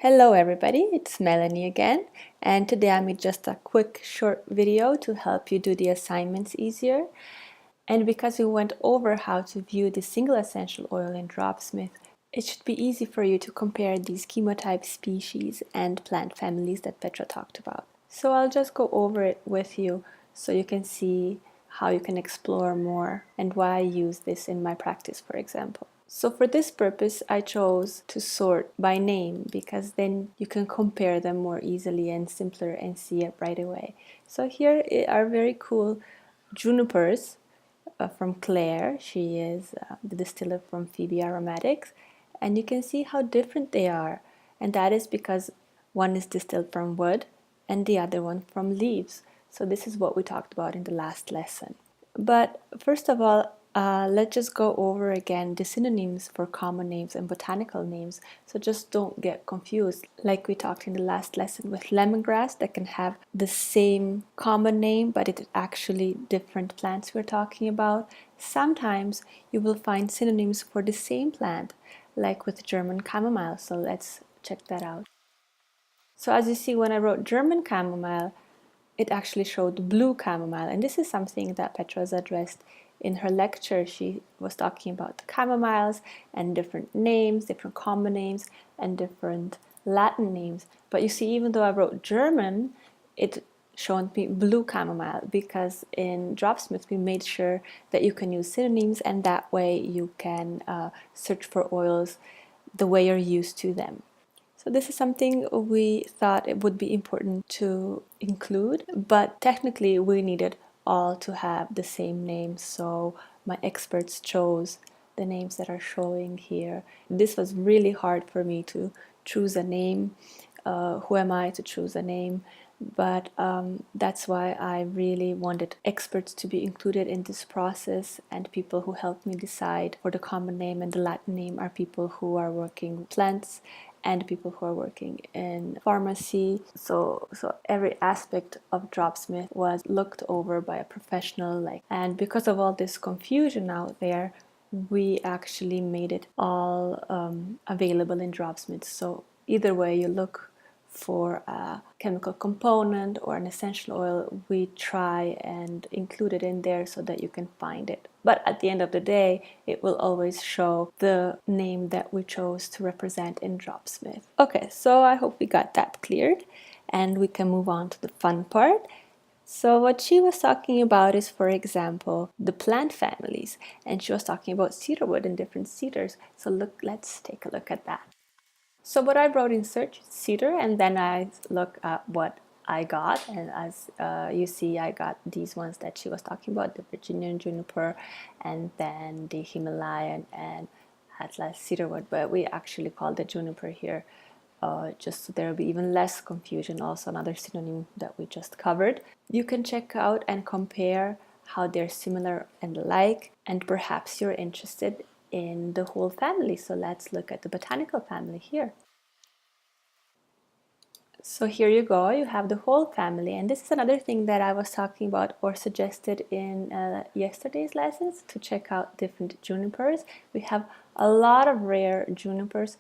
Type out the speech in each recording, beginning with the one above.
Hello everybody, it's Melanie again, and today I made just a quick short video to help you do the assignments easier. And because we went over how to view the single essential oil in Dropsmith, it should be easy for you to compare these chemotype species and plant families that Petra talked about. So I'll just go over it with you so you can see how you can explore more and why I use this in my practice, for example. So for this purpose, I chose to sort by name because then you can compare them more easily and simpler and see it right away. So here are very cool junipers from Claire. She is the distiller from Phoebe Aromatics, and you can see how different they are. And that is because one is distilled from wood and the other one from leaves. So this is what we talked about in the last lesson. But first of all, let's just go over again the synonyms for common names and botanical names. So just don't get confused. Like we talked in the last lesson with lemongrass, that can have the same common name, but it's actually different plants we're talking about. Sometimes you will find synonyms for the same plant, like with German chamomile. So let's check that out. So as you see, when I wrote German chamomile, it actually showed blue chamomile, and this is something that Petra has addressed in her lecture. She was talking about the chamomiles and different names, different common names, and different Latin names. But you see, even though I wrote German, it showed me blue chamomile because in Dropsmith we made sure that you can use synonyms, and that way you can search for oils the way you're used to them. So this is something we thought it would be important to include, but technically we needed all to have the same name, so my experts chose the names that are showing here. This was really hard for me to choose a name. Who am I to choose a name? But that's why I really wanted experts to be included in this process, and people who helped me decide for the common name and the Latin name are people who are working with plants and people who are working in pharmacy. So every aspect of Dropsmith was looked over by a professional. And because of all this confusion out there, we actually made it all available in Dropsmith. So either way you look for a chemical component or an essential oil, we try and include it in there so that you can find it. But at the end of the day, it will always show the name that we chose to represent in Dropsmith. Okay, so I hope we got that cleared, and we can move on to the fun part. So what she was talking about is, for example, the plant families, and she was talking about cedarwood and different cedars. So let's take a look at that. So what I wrote in search is cedar, and then I look at what I got, and as you see, I got these ones that she was talking about, the Virginian juniper, and then the Himalayan and Atlas cedarwood, but we actually call the juniper here, just so there will be even less confusion. Also another synonym that we just covered. You can check out and compare how they're similar and alike, and perhaps you're interested in the whole family. So let's look at the botanical family here. So here you go, you have the whole family, and this is another thing that I was talking about or suggested in yesterday's lessons, to check out different junipers. We have a lot of rare junipers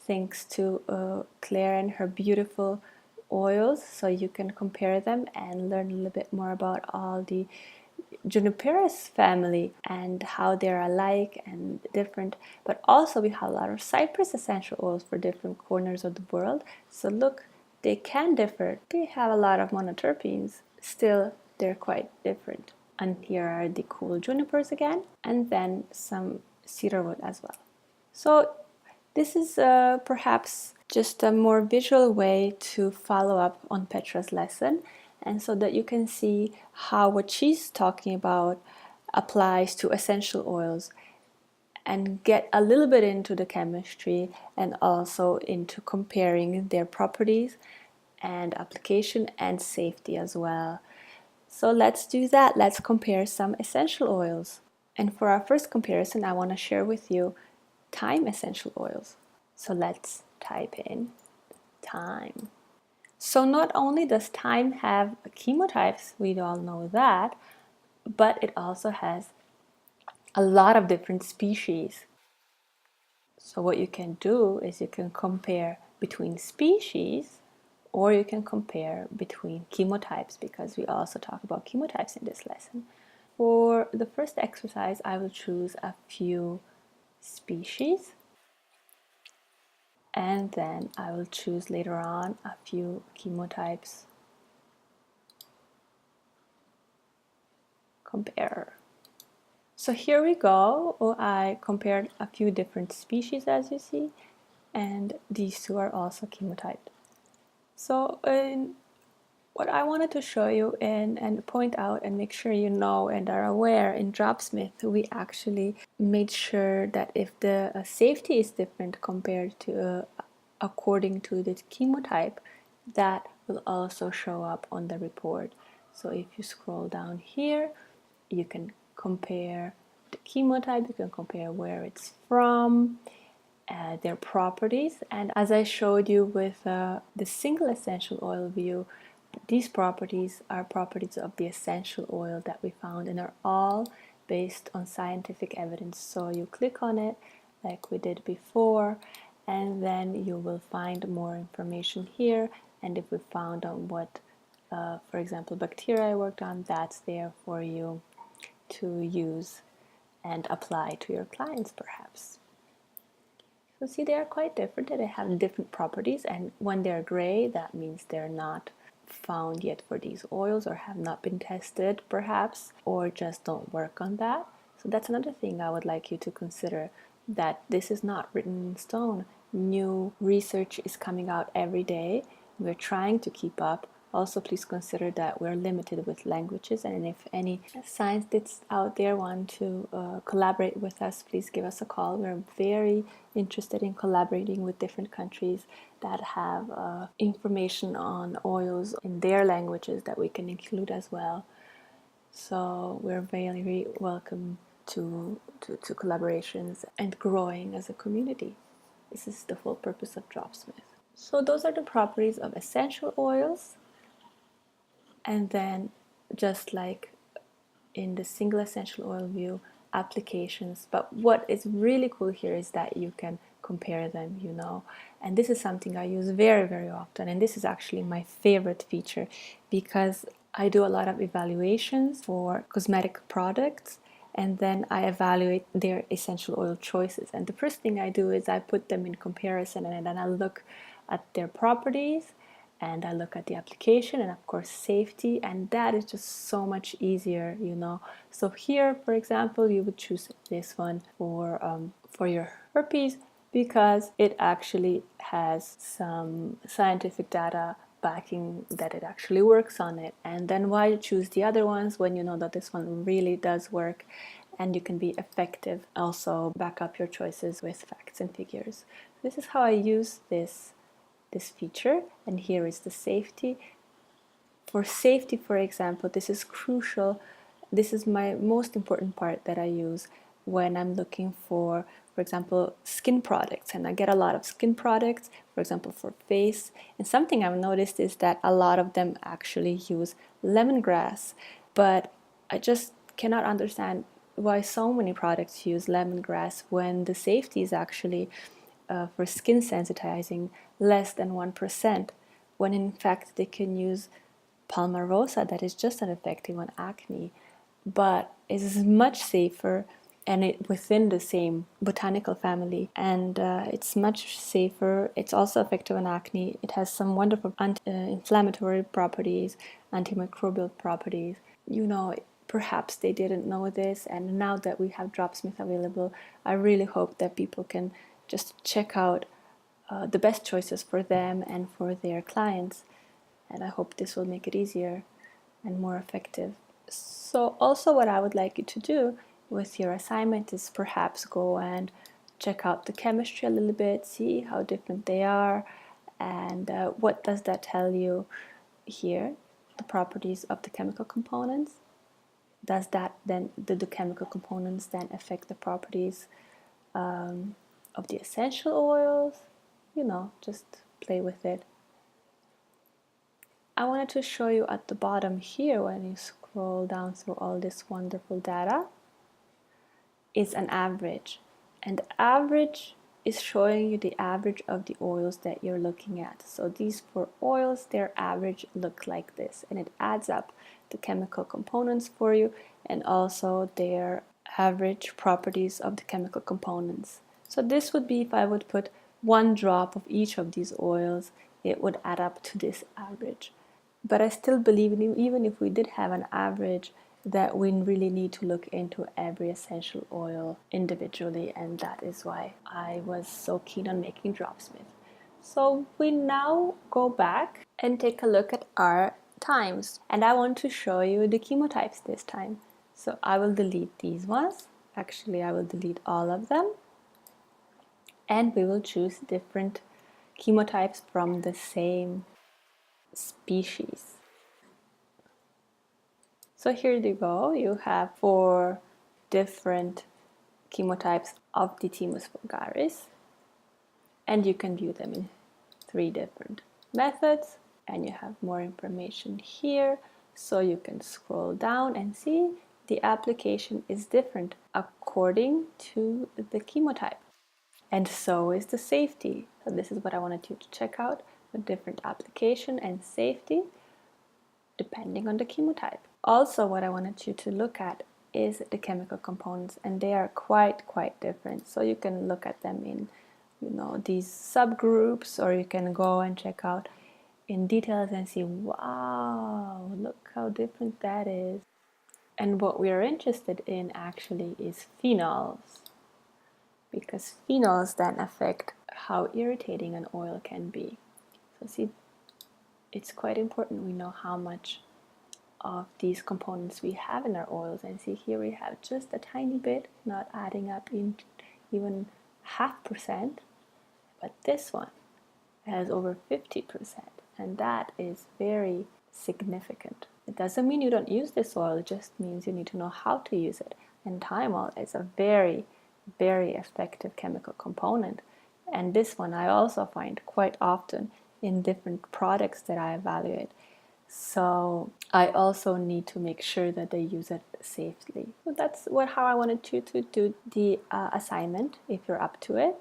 thanks to Claire and her beautiful oils, so you can compare them and learn a little bit more about all the Juniperus family and how they're alike and different. But also we have a lot of cypress essential oils for different corners of the world. So look, they can differ. They have a lot of monoterpenes, still they're quite different. And here are the cool junipers again, and then some cedarwood as well. So this is perhaps just a more visual way to follow up on Petra's lesson, and so that you can see how what she's talking about applies to essential oils, and get a little bit into the chemistry and also into comparing their properties and application and safety as well. So let's do that. Let's compare some essential oils. And for our first comparison, I want to share with you thyme essential oils. So let's type in thyme. So not only does thyme have chemotypes, we all know that, but it also has a lot of different species. So what you can do is you can compare between species, or you can compare between chemotypes, because we also talk about chemotypes in this lesson. For the first exercise, I will choose a few species, and then I will choose later on a few chemotypes. Compare. So here we go. I compared a few different species, as you see, and these two are also chemotyped. So what I wanted to show you and point out and make sure you know and are aware, in Dropsmith we actually made sure that if the safety is different compared to according to the chemotype, that will also show up on the report. So if you scroll down here, you can compare the chemotype, you can compare where it's from, their properties, and as I showed you with the single essential oil view, these properties are properties of the essential oil that we found and are all based on scientific evidence. So you click on it like we did before, and then you will find more information here. And if we found on what, for example, bacteria I worked on, that's there for you to use and apply to your clients perhaps. So see, they are quite different and they have different properties, and when they're gray, that means they're not found yet for these oils or have not been tested perhaps, or just don't work on that. So that's another thing I would like you to consider, that this is not written in stone. New research is coming out every day. We're trying to keep up. Also, please consider that we're limited with languages, and if any scientists out there want to collaborate with us, please give us a call. We're very interested in collaborating with different countries that have information on oils in their languages that we can include as well. So we're very welcome to collaborations and growing as a community. This is the full purpose of Dropsmith. So those are the properties of essential oils. And then, just like in the single essential oil view, applications. But what is really cool here is that you can compare them, and this is something I use very often, and this is actually my favorite feature, because I do a lot of evaluations for cosmetic products, and then I evaluate their essential oil choices. And the first thing I do is I put them in comparison, and then I look at their properties, and I look at the application, and of course safety, and that is just so much easier. So here, for example, you would choose this one for your herpes, because it actually has some scientific data backing that it actually works on it. And then why choose the other ones when you know that this one really does work, and you can be effective. Also back up your choices with facts and figures. This is how I use this feature. And here is the safety. For safety, for example, this is crucial. This is my most important part that I use when I'm looking for example, skin products. And I get a lot of skin products, for example, for face. And something I've noticed is that a lot of them actually use lemongrass. But I just cannot understand why so many products use lemongrass when the safety is actually for skin sensitizing less than 1%, when in fact they can use palmarosa that is just as effective on acne, but is much safer, and it within the same botanical family, and it's much safer. It's also effective on acne. It has some wonderful anti-inflammatory properties, antimicrobial properties. Perhaps they didn't know this, and now that we have Dropsmith available, I really hope that people can just check out the best choices for them and for their clients, and I hope this will make it easier and more effective. So also what I would like you to do with your assignment is perhaps go and check out the chemistry a little bit, see how different they are, and what does that tell you here, the properties of the chemical components. Does that then, the chemical components then affect the properties of the essential oils? Just play with it. I wanted to show you at the bottom here, when you scroll down through all this wonderful data, is an average. And average is showing you the average of the oils that you're looking at. So these 4 oils, their average look like this, and it adds up the chemical components for you and also their average properties of the chemical components. So this would be if I would put 1 drop of each of these oils, it would add up to this average. But I still believe even if we did have an average, that we really need to look into every essential oil individually, and that is why I was so keen on making Dropsmith. So we now go back and take a look at our times, and I want to show you the chemotypes this time. So I will delete these ones. Actually, I will delete all of them, and we will choose different chemotypes from the same species. So here you go, you have 4 different chemotypes of the thymus vulgaris, and you can view them in 3 different methods, and you have more information here, so you can scroll down and see the application is different according to the chemotype, and so is the safety. So this is what I wanted you to check out, the different application and safety depending on the chemotype. Also, what I wanted you to look at is the chemical components, and they are quite different. So you can look at them in, these subgroups, or you can go and check out in details and see, wow, look how different that is. And what we are interested in actually is phenols, because phenols then affect how irritating an oil can be. So see, it's quite important we know how much of these components we have in our oils, and see here we have just a tiny bit, not adding up in even 0.5%, but this one has over 50%, and that is very significant. It doesn't mean you don't use this oil, it just means you need to know how to use it. And thymol is a very effective chemical component, and this one I also find quite often in different products that I evaluate. So I also need to make sure that they use it safely. So that's how I wanted you to do the assignment, if you're up to it.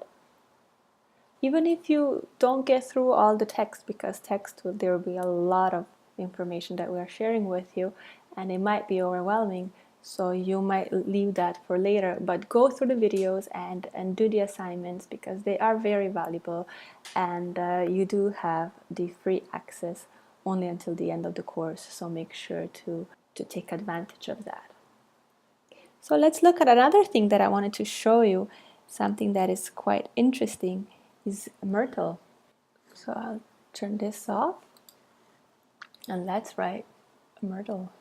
Even if you don't get through all the text, because there will be a lot of information that we are sharing with you, and it might be overwhelming, so you might leave that for later, but go through the videos and do the assignments, because they are very valuable, and you do have the free access only until the end of the course, so make sure to take advantage of that. So let's look at another thing that I wanted to show you, something that is quite interesting, is myrtle. So I'll turn this off, and let's write myrtle.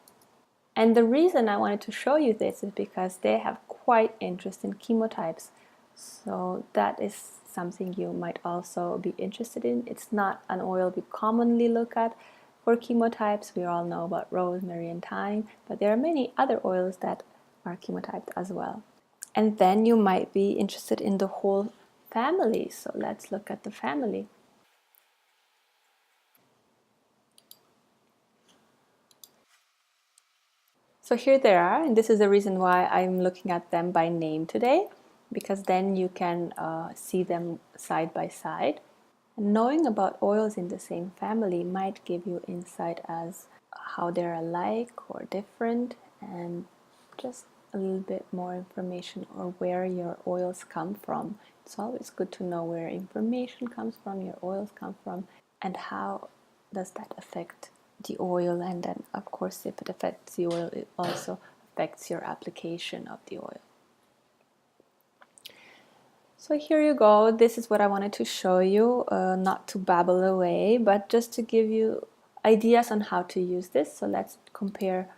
And the reason I wanted to show you this is because they have quite interesting chemotypes. So that is something you might also be interested in. It's not an oil we commonly look at for chemotypes. We all know about rosemary and thyme, but there are many other oils that are chemotyped as well. And then you might be interested in the whole family. So let's look at the family. So here they are, and this is the reason why I'm looking at them by name today, because then you can see them side by side. And knowing about oils in the same family might give you insight as how they're alike or different, and just a little bit more information or where your oils come from. It's always good to know where information comes from, your oils come from, and how does that affect the oil. And then of course, if it affects the oil, it also affects your application of the oil. So here you go, this is what I wanted to show you, not to babble away, but just to give you ideas on how to use this. So let's compare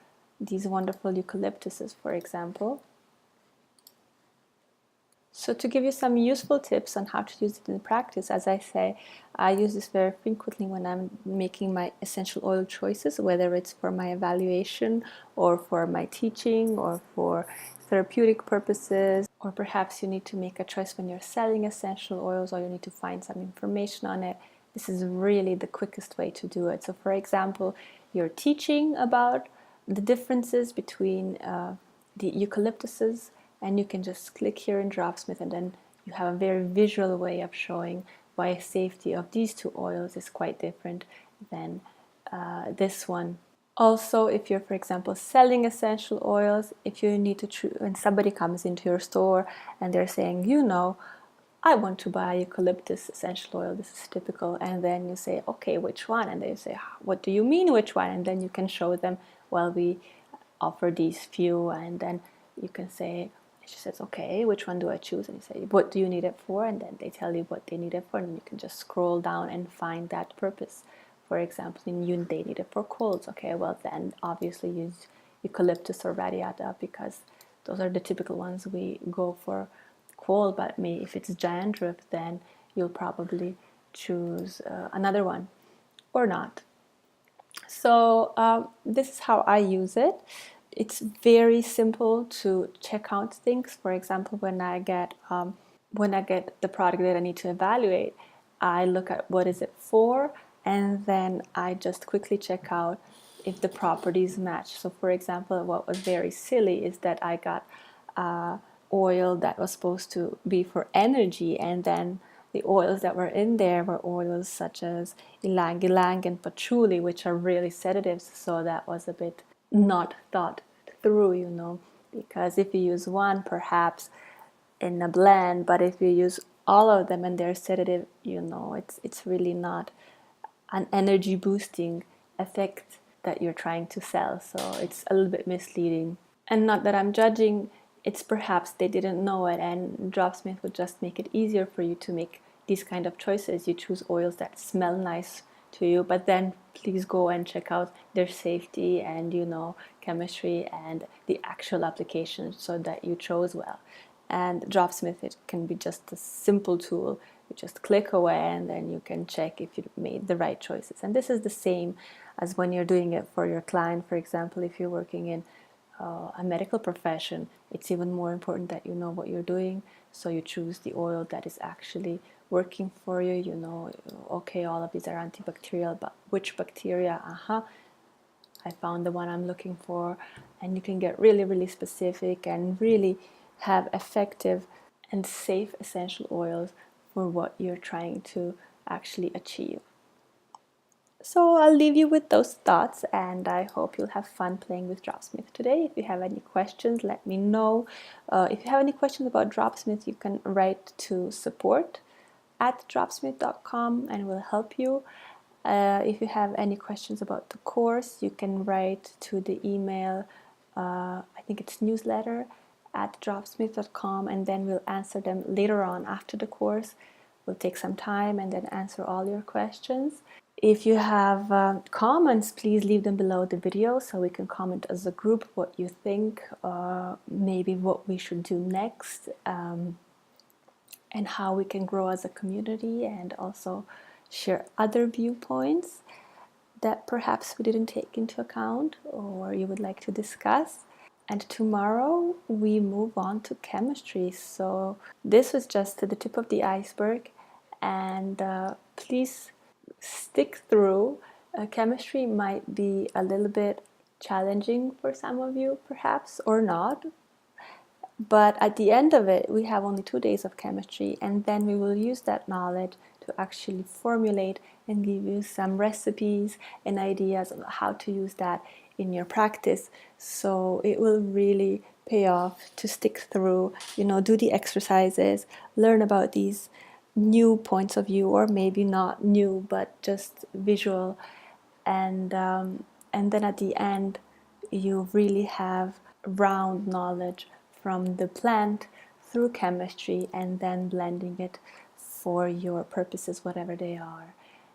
these wonderful eucalyptuses, for example. So to give you some useful tips on how to use it in practice, as I say, I use this very frequently when I'm making my essential oil choices, whether it's for my evaluation or for my teaching or for therapeutic purposes, or perhaps you need to make a choice when you're selling essential oils or you need to find some information on it. This is really the quickest way to do it. So for example, you're teaching about the differences between the eucalyptuses, and you can just click here in Dropsmith, and then you have a very visual way of showing why safety of these two oils is quite different than this one. Also, if you're, for example, selling essential oils, if you need to choose, when somebody comes into your store and they're saying, you know, I want to buy eucalyptus essential oil, this is typical, and then you say, okay, which one? And they say, what do you mean which one? And then you can show them, well, we offer these few, and then you can say, she says, okay, which one do I choose? And you say, what do you need it for? And then they tell you what they need it for, and you can just scroll down and find that purpose. For example, they need it for colds. Okay, well then obviously use eucalyptus or radiata because those are the typical ones we go for cold. But if it's dandruff, then you'll probably choose another one or not. So this is how I use it. It's very simple to check out things. For example, when I get the product that I need to evaluate, I look at what is it for, and then I just quickly check out if the properties match. So for example, what was very silly is that I got oil that was supposed to be for energy, and then the oils that were in there were oils such as ylang ylang and patchouli, which are really sedatives. So that was a bit not thought through, because if you use one, perhaps in a blend, but if you use all of them and they're sedative, it's really not an energy boosting effect that you're trying to sell. So it's a little bit misleading. And not that I'm judging, it's perhaps they didn't know it, and Dropsmith would just make it easier for you to make these kind of choices. You choose oils that smell nice to you, but then please go and check out their safety and chemistry and the actual application so that you chose well. And Dropsmith, it can be just a simple tool. You just click away and then you can check if you made the right choices. And this is the same as when you're doing it for your client. For example, if you're working in a medical profession, it's even more important that you know what you're doing. So you choose the oil that is actually working for you. Okay, all of these are antibacterial, but which bacteria? I found the one I'm looking for. And you can get really, really specific and really have effective and safe essential oils for what you're trying to actually achieve. So I'll leave you with those thoughts, and I hope you'll have fun playing with Dropsmith today. If you have any questions, let me know. If you have any questions about Dropsmith, you can write to support@dropsmith.com and we'll help you. If you have any questions about the course, you can write to the email, I think it's newsletter@dropsmith.com, and then we'll answer them later on after the course. We'll take some time and then answer all your questions. If you have comments, please leave them below the video so we can comment as a group what you think, maybe what we should do next, and how we can grow as a community, and also share other viewpoints that perhaps we didn't take into account or you would like to discuss. And tomorrow we move on to chemistry. So this was just the tip of the iceberg, and please stick through. Chemistry might be a little bit challenging for some of you, perhaps, or not. But at the end of it, we have only 2 days of chemistry, and then we will use that knowledge to actually formulate and give you some recipes and ideas on how to use that in your practice. So it will really pay off to stick through, do the exercises, learn about these new points of view, or maybe not new, but just visual. And then at the end, you really have round knowledge from the plant through chemistry and then blending it for your purposes, whatever they are.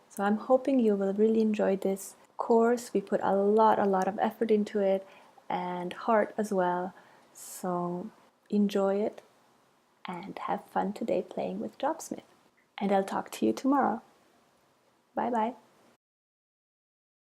So I'm hoping you will really enjoy this course. We put a lot of effort into it, and heart as well. So enjoy it and have fun today playing with Dropsmith. And I'll talk to you tomorrow. Bye bye.